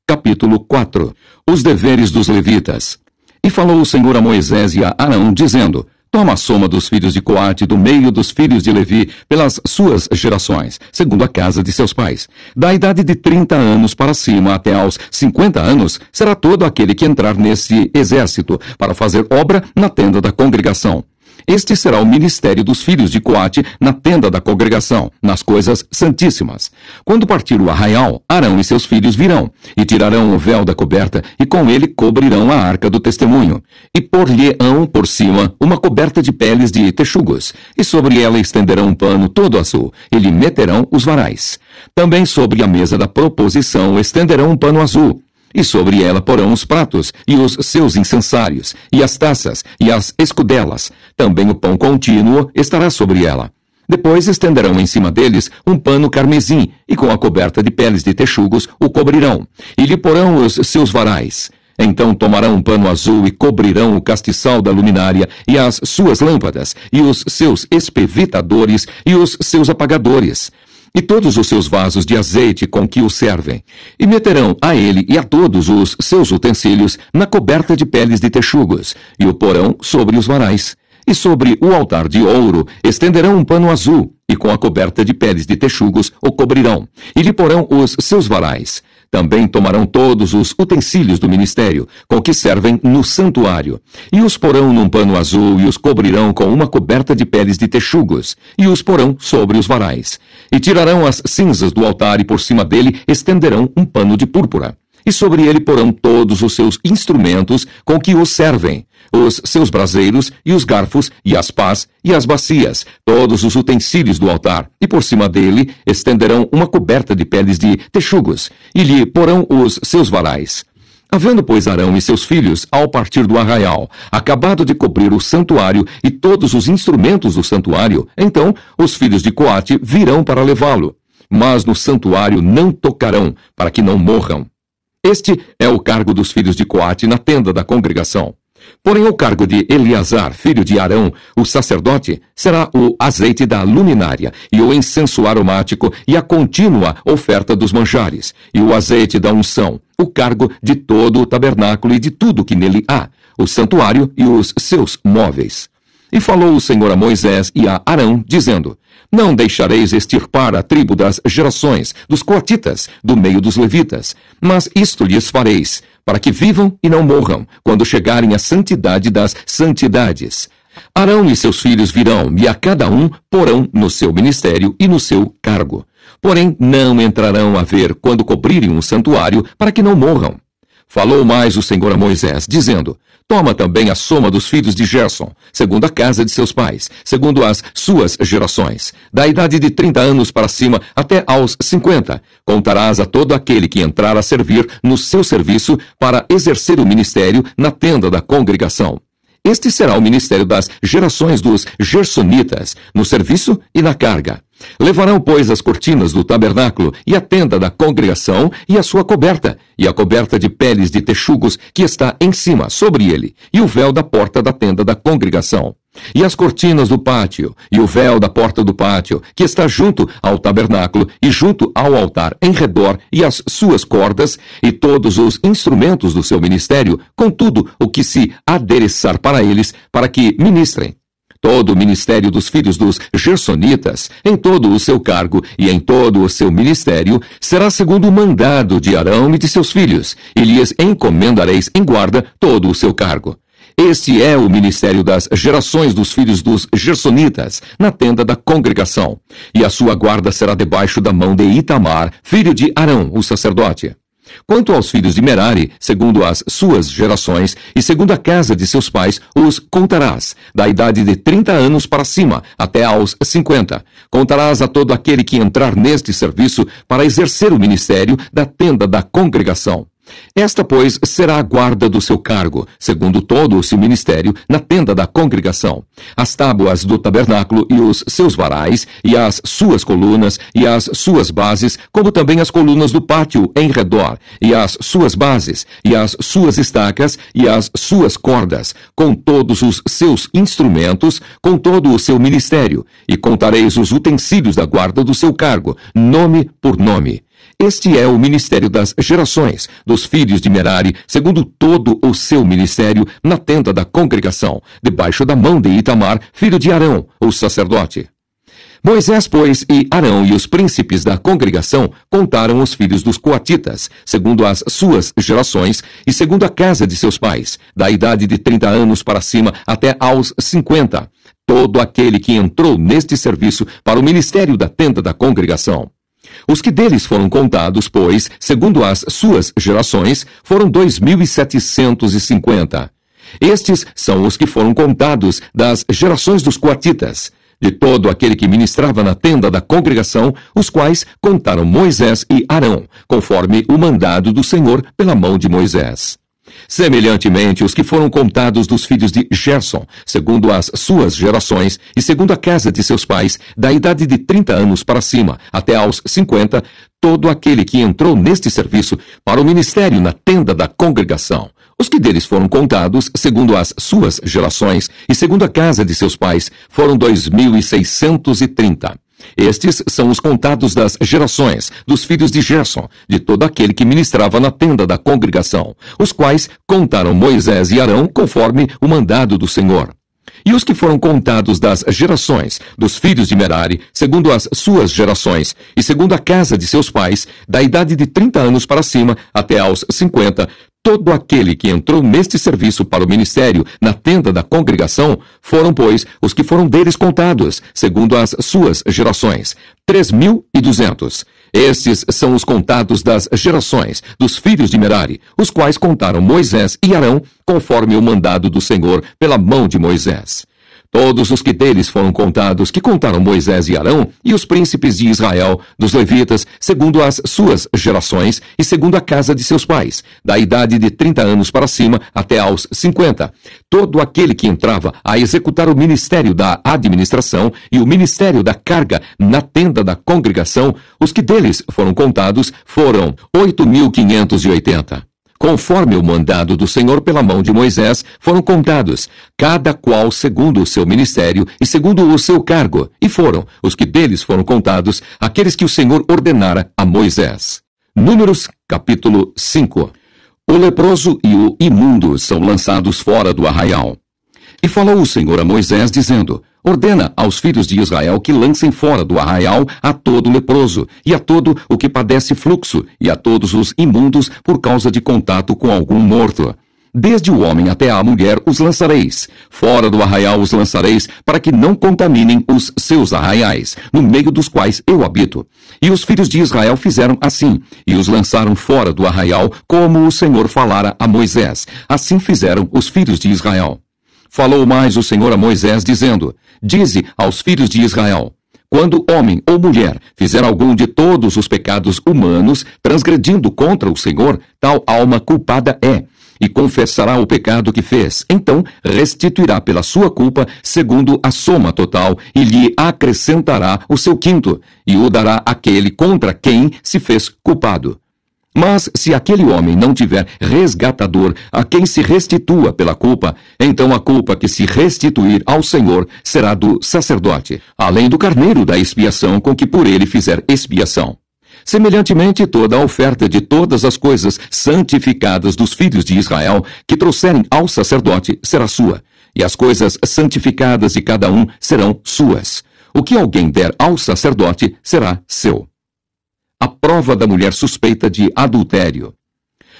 Capítulo 4. Os deveres dos levitas. E falou o Senhor a Moisés e a Arão, dizendo: Toma a soma dos filhos de Coate do meio dos filhos de Levi, pelas suas gerações, segundo a casa de seus pais. Da idade de 30 anos para cima até aos 50 anos, será todo aquele que entrar nesse exército, para fazer obra na tenda da congregação. Este será o ministério dos filhos de Coate na tenda da congregação, nas coisas santíssimas. Quando partir o arraial, Arão e seus filhos virão, e tirarão o véu da coberta, e com ele cobrirão a arca do testemunho. E por-lhe-ão por cima uma coberta de peles de texugos, e sobre ela estenderão um pano todo azul, e lhe meterão os varais. Também sobre a mesa da proposição estenderão um pano azul, e sobre ela porão os pratos, e os seus incensários, e as taças, e as escudelas. Também o pão contínuo estará sobre ela. Depois estenderão em cima deles um pano carmesim, e com a coberta de peles de texugos o cobrirão, e lhe porão os seus varais. Então tomarão um pano azul e cobrirão o castiçal da luminária, e as suas lâmpadas, e os seus espevitadores, e os seus apagadores, e todos os seus vasos de azeite com que o servem. E meterão a ele e a todos os seus utensílios na coberta de peles de texugos, e o porão sobre os varais. E sobre o altar de ouro estenderão um pano azul, e com a coberta de peles de texugos o cobrirão, e lhe porão os seus varais. Também tomarão todos os utensílios do ministério, com que servem no santuário, e os porão num pano azul, e os cobrirão com uma coberta de peles de texugos, e os porão sobre os varais. E tirarão as cinzas do altar, e por cima dele estenderão um pano de púrpura. E sobre ele porão todos os seus instrumentos com que os servem, os seus braseiros, e os garfos, e as pás, e as bacias, todos os utensílios do altar, e por cima dele estenderão uma coberta de peles de texugos, e lhe porão os seus varais. Havendo, pois, Arão e seus filhos, ao partir do arraial, acabado de cobrir o santuário e todos os instrumentos do santuário, então os filhos de Coate virão para levá-lo. Mas no santuário não tocarão, para que não morram. Este é o cargo dos filhos de Coate na tenda da congregação. Porém, o cargo de Eleazar, filho de Arão, o sacerdote, será o azeite da luminária, e o incenso aromático, e a contínua oferta dos manjares, e o azeite da unção, o cargo de todo o tabernáculo e de tudo que nele há, o santuário e os seus móveis. E falou o Senhor a Moisés e a Arão, dizendo: Não deixareis extirpar a tribo das gerações dos coatitas do meio dos levitas, mas isto lhes fareis, para que vivam e não morram, quando chegarem à santidade das santidades. Arão e seus filhos virão, e a cada um porão no seu ministério e no seu cargo. Porém, não entrarão a ver quando cobrirem um santuário, para que não morram. Falou mais o Senhor a Moisés, dizendo: Toma também a soma dos filhos de Gerson, segundo a casa de seus pais, segundo as suas gerações, da idade de 30 anos para cima até aos 50. Contarás a todo aquele que entrar a servir no seu serviço para exercer o ministério na tenda da congregação. Este será o ministério das gerações dos gersonitas, no serviço e na carga. Levarão, pois, as cortinas do tabernáculo e a tenda da congregação e a sua coberta, e a coberta de peles de texugos que está em cima, sobre ele, e o véu da porta da tenda da congregação. E as cortinas do pátio, e o véu da porta do pátio, que está junto ao tabernáculo e junto ao altar em redor, e as suas cordas, e todos os instrumentos do seu ministério, com tudo o que se adereçar para eles, para que ministrem. Todo o ministério dos filhos dos gersonitas, em todo o seu cargo e em todo o seu ministério, será segundo o mandado de Arão e de seus filhos, e lhes encomendareis em guarda todo o seu cargo. Este é o ministério das gerações dos filhos dos gersonitas, na tenda da congregação, e a sua guarda será debaixo da mão de Itamar, filho de Arão, o sacerdote. Quanto aos filhos de Merari, segundo as suas gerações, e segundo a casa de seus pais, os contarás, da idade de 30 anos para cima, até aos 50. Contarás a todo aquele que entrar neste serviço para exercer o ministério da tenda da congregação. Esta, pois, será a guarda do seu cargo, segundo todo o seu ministério, na tenda da congregação. As tábuas do tabernáculo e os seus varais, e as suas colunas, e as suas bases, como também as colunas do pátio em redor, e as suas bases, e as suas estacas, e as suas cordas, com todos os seus instrumentos, com todo o seu ministério, e contareis os utensílios da guarda do seu cargo, nome por nome. Este é o ministério das gerações dos filhos de Merari, segundo todo o seu ministério, na tenda da congregação, debaixo da mão de Itamar, filho de Arão, o sacerdote. Moisés, pois, e Arão e os príncipes da congregação contaram os filhos dos coatitas, segundo as suas gerações e segundo a casa de seus pais, da idade de 30 anos para cima até aos 50, todo aquele que entrou neste serviço para o ministério da tenda da congregação. Os que deles foram contados, pois, segundo as suas gerações, foram 2.750. Estes são os que foram contados das gerações dos coatitas, de todo aquele que ministrava na tenda da congregação, os quais contaram Moisés e Arão, conforme o mandado do Senhor pela mão de Moisés. Semelhantemente, os que foram contados dos filhos de Gerson, segundo as suas gerações e segundo a casa de seus pais, da idade de 30 anos para cima, até aos 50, todo aquele que entrou neste serviço para o ministério na tenda da congregação. Os que deles foram contados, segundo as suas gerações e segundo a casa de seus pais, foram 2.630. Estes são os contados das gerações dos filhos de Gerson, de todo aquele que ministrava na tenda da congregação, os quais contaram Moisés e Arão conforme o mandado do Senhor. E os que foram contados das gerações dos filhos de Merari, segundo as suas gerações e segundo a casa de seus pais, da idade de 30 anos para cima até aos 50, todo aquele que entrou neste serviço para o ministério na tenda da congregação, foram, pois, os que foram deles contados, segundo as suas gerações, 3.200. Estes são os contados das gerações dos filhos de Merari, os quais contaram Moisés e Arão, conforme o mandado do Senhor pela mão de Moisés. Todos os que deles foram contados, que contaram Moisés e Arão, e os príncipes de Israel, dos levitas, segundo as suas gerações e segundo a casa de seus pais, da idade de 30 anos para cima até aos 50. Todo aquele que entrava a executar o ministério da administração e o ministério da carga na tenda da congregação, os que deles foram contados foram 8.580. Conforme o mandado do Senhor pela mão de Moisés, foram contados, cada qual segundo o seu ministério e segundo o seu cargo, e foram os que deles foram contados, aqueles que o Senhor ordenara a Moisés. Números, capítulo 5. O leproso e o imundo são lançados fora do arraial. E falou o Senhor a Moisés, dizendo: ordena aos filhos de Israel que lancem fora do arraial a todo leproso, e a todo o que padece fluxo, e a todos os imundos por causa de contato com algum morto. Desde o homem até a mulher os lançareis. Fora do arraial os lançareis, para que não contaminem os seus arraiais, no meio dos quais eu habito. E os filhos de Israel fizeram assim, e os lançaram fora do arraial, como o Senhor falara a Moisés. Assim fizeram os filhos de Israel. Falou mais o Senhor a Moisés, dizendo: dize aos filhos de Israel: quando homem ou mulher fizer algum de todos os pecados humanos, transgredindo contra o Senhor, tal alma culpada é, e confessará o pecado que fez. Então restituirá pela sua culpa, segundo a soma total, e lhe acrescentará o seu quinto, e o dará àquele contra quem se fez culpado. Mas se aquele homem não tiver resgatador a quem se restitua pela culpa, então a culpa que se restituir ao Senhor será do sacerdote, além do carneiro da expiação com que por ele fizer expiação. Semelhantemente, toda a oferta de todas as coisas santificadas dos filhos de Israel que trouxerem ao sacerdote será sua, e as coisas santificadas de cada um serão suas. O que alguém der ao sacerdote será seu. A prova da mulher suspeita de adultério.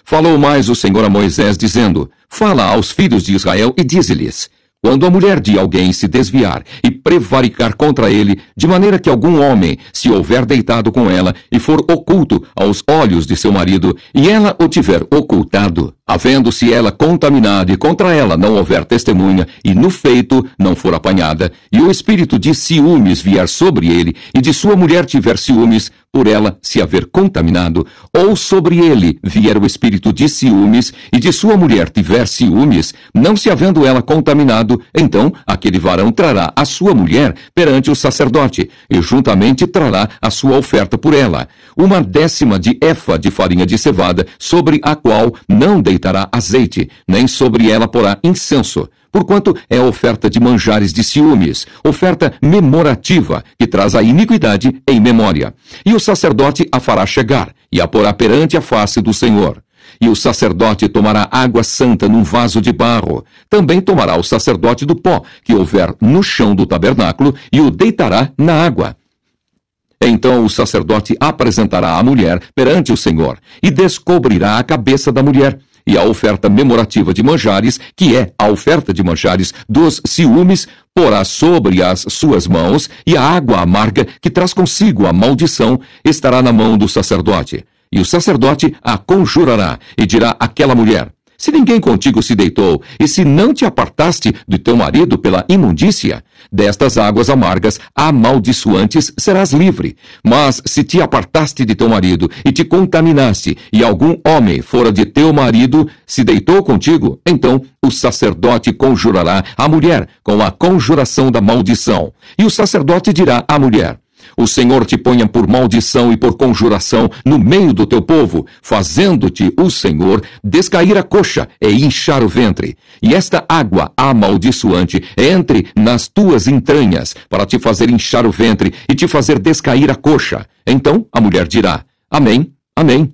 Falou mais o Senhor a Moisés, dizendo: fala aos filhos de Israel e dize-lhes: quando a mulher de alguém se desviar e prevaricar contra ele, de maneira que algum homem se houver deitado com ela e for oculto aos olhos de seu marido, e ela o tiver ocultado, havendo-se ela contaminada e contra ela não houver testemunha, e no feito não for apanhada, e o espírito de ciúmes vier sobre ele, e de sua mulher tiver ciúmes, por ela se haver contaminado, ou sobre ele vier o espírito de ciúmes, e de sua mulher tiver ciúmes, não se havendo ela contaminado, então aquele varão trará a sua mulher perante o sacerdote, e juntamente trará a sua oferta por ela, 1/10 de efa de farinha de cevada, sobre a qual não deitará azeite, nem sobre ela porá incenso, porquanto é oferta de manjares de ciúmes, oferta memorativa, que traz a iniquidade em memória. E o sacerdote a fará chegar, e a porá perante a face do Senhor. E o sacerdote tomará água santa num vaso de barro. Também tomará o sacerdote do pó que houver no chão do tabernáculo e o deitará na água. Então o sacerdote apresentará a mulher perante o Senhor e descobrirá a cabeça da mulher. E a oferta memorativa de manjares, que é a oferta de manjares dos ciúmes, porá sobre as suas mãos, e a água amarga, que traz consigo a maldição, estará na mão do sacerdote. E o sacerdote a conjurará, e dirá àquela mulher: se ninguém contigo se deitou, e se não te apartaste do teu marido pela imundícia, destas águas amargas amaldiçoantes serás livre. Mas se te apartaste de teu marido, e te contaminaste, e algum homem fora de teu marido se deitou contigo, então o sacerdote conjurará a mulher com a conjuração da maldição. E o sacerdote dirá à mulher: o Senhor te ponha por maldição e por conjuração no meio do teu povo, fazendo-te o Senhor descair a coxa e inchar o ventre. E esta água amaldiçoante entre nas tuas entranhas, para te fazer inchar o ventre e te fazer descair a coxa. Então a mulher dirá: amém, amém.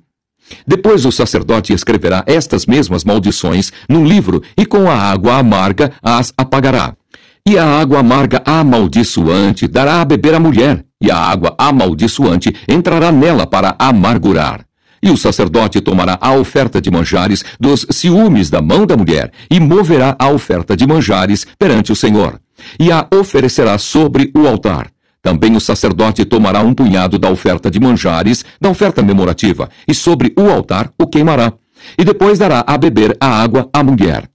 Depois o sacerdote escreverá estas mesmas maldições num livro e com a água amarga as apagará. E a água amarga amaldiçoante dará a beber à mulher, e a água amaldiçoante entrará nela para amargurar. E o sacerdote tomará a oferta de manjares dos ciúmes da mão da mulher, e moverá a oferta de manjares perante o Senhor, e a oferecerá sobre o altar. Também o sacerdote tomará um punhado da oferta de manjares, da oferta memorativa, e sobre o altar o queimará. E depois dará a beber a água à mulher.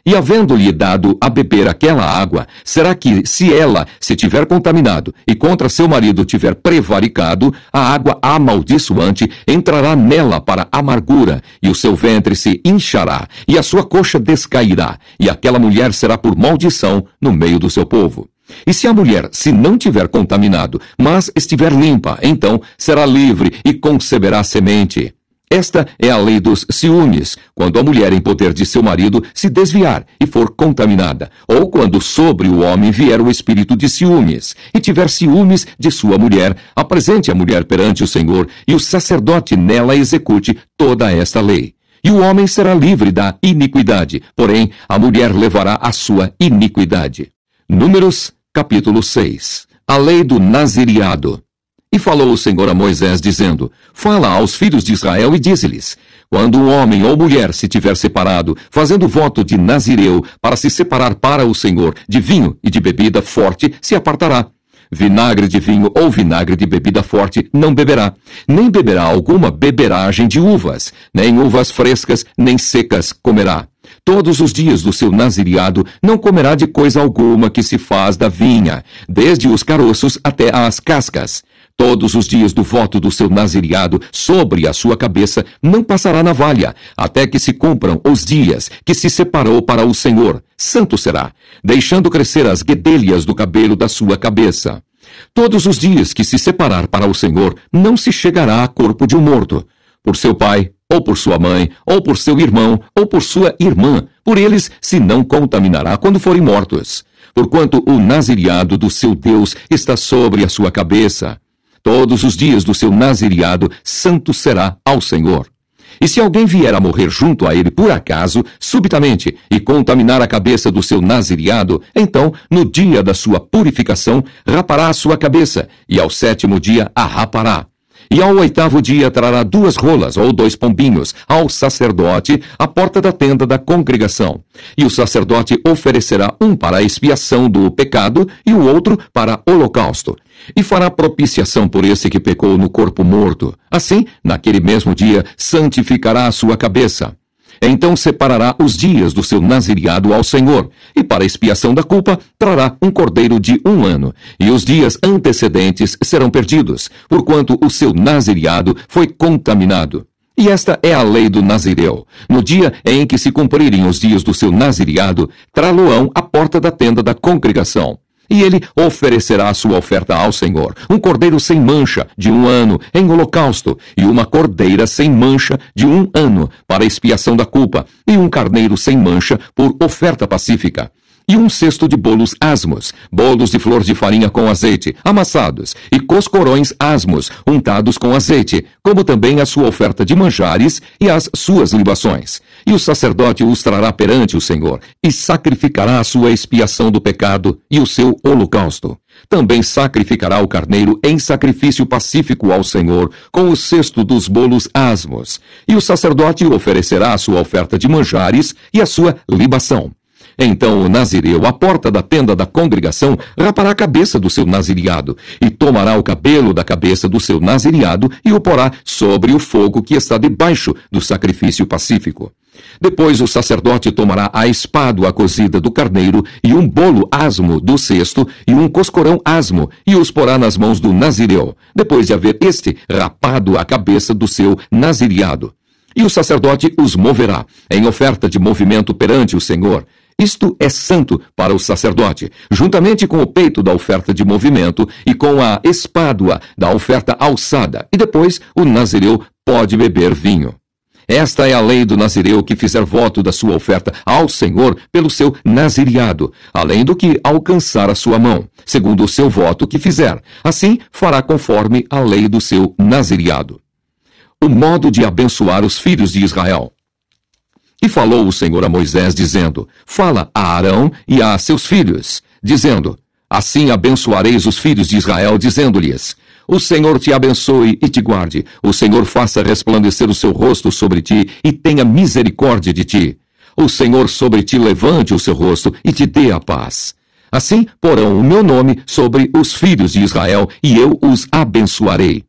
E havendo-lhe dado a beber aquela água, será que, se ela se tiver contaminado e contra seu marido tiver prevaricado, a água amaldiçoante entrará nela para amargura, e o seu ventre se inchará, e a sua coxa descairá, e aquela mulher será por maldição no meio do seu povo. E se a mulher se não tiver contaminado, mas estiver limpa, então será livre e conceberá semente. Esta é a lei dos ciúmes, quando a mulher em poder de seu marido se desviar e for contaminada, ou quando sobre o homem vier o espírito de ciúmes, e tiver ciúmes de sua mulher, apresente a mulher perante o Senhor, e o sacerdote nela execute toda esta lei. E o homem será livre da iniquidade, porém a mulher levará a sua iniquidade. Números, capítulo 6. A lei do nazireado. E falou o Senhor a Moisés, dizendo: fala aos filhos de Israel e dize-lhes: quando um homem ou mulher se tiver separado, fazendo voto de nazireu, para se separar para o Senhor de vinho e de bebida forte, se apartará. Vinagre de vinho ou vinagre de bebida forte não beberá, nem beberá alguma beberagem de uvas, nem uvas frescas, nem secas comerá. Todos os dias do seu nazireado não comerá de coisa alguma que se faz da vinha, desde os caroços até as cascas. Todos os dias do voto do seu nazireado sobre a sua cabeça não passará navalha, até que se cumpram os dias que se separou para o Senhor. Santo será, deixando crescer as guedelhas do cabelo da sua cabeça. Todos os dias que se separar para o Senhor, não se chegará a corpo de um morto, por seu pai, ou por sua mãe, ou por seu irmão, ou por sua irmã. Por eles se não contaminará quando forem mortos, porquanto o nazireado do seu Deus está sobre a sua cabeça. Todos os dias do seu nazireado, santo será ao Senhor. E se alguém vier a morrer junto a ele por acaso, subitamente, e contaminar a cabeça do seu nazireado, então, no dia da sua purificação, rapará a sua cabeça, e ao 7º dia a rapará. E ao 8º dia trará 2 rolas ou 2 pombinhos ao sacerdote à porta da tenda da congregação. E o sacerdote oferecerá um para a expiação do pecado e o outro para holocausto. E fará propiciação por esse que pecou no corpo morto. Assim, naquele mesmo dia, santificará a sua cabeça. Então separará os dias do seu nazireado ao Senhor, e para expiação da culpa trará um cordeiro de 1 ano, e os dias antecedentes serão perdidos, porquanto o seu nazireado foi contaminado. E esta é a lei do nazireu. No dia em que se cumprirem os dias do seu nazireado, trá-lo-ão à porta da tenda da congregação. E ele oferecerá a sua oferta ao Senhor, um cordeiro sem mancha, de 1 ano, em holocausto, e uma cordeira sem mancha, de 1 ano, para expiação da culpa, e um carneiro sem mancha, por oferta pacífica. e um cesto de bolos asmos, bolos de flor de farinha com azeite, amassados, e coscorões asmos, untados com azeite, como também a sua oferta de manjares e as suas libações. E o sacerdote os trará perante o Senhor, e sacrificará a sua expiação do pecado e o seu holocausto. Também sacrificará o carneiro em sacrifício pacífico ao Senhor, com o cesto dos bolos asmos. E o sacerdote oferecerá a sua oferta de manjares e a sua libação. Então o nazireu, à porta da tenda da congregação, rapará a cabeça do seu nazireado, e tomará o cabelo da cabeça do seu nazireado e o porá sobre o fogo que está debaixo do sacrifício pacífico. Depois o sacerdote tomará a espádua cozida do carneiro e um bolo asmo do cesto e um coscorão asmo e os porá nas mãos do nazireu, depois de haver este rapado a cabeça do seu nazireado. E o sacerdote os moverá em oferta de movimento perante o Senhor. Isto é santo para o sacerdote, juntamente com o peito da oferta de movimento e com a espádua da oferta alçada, e depois o nazireu pode beber vinho. Esta é a lei do nazireu que fizer voto da sua oferta ao Senhor pelo seu nazireado, além do que alcançar a sua mão, segundo o seu voto que fizer. Assim fará conforme a lei do seu nazireado. O modo de abençoar os filhos de Israel. E falou o Senhor a Moisés, dizendo: Fala a Arão e a seus filhos, dizendo: Assim abençoareis os filhos de Israel, dizendo-lhes: O Senhor te abençoe e te guarde. O Senhor faça resplandecer o seu rosto sobre ti e tenha misericórdia de ti. O Senhor sobre ti levante o seu rosto e te dê a paz. Assim porão o meu nome sobre os filhos de Israel, e eu os abençoarei.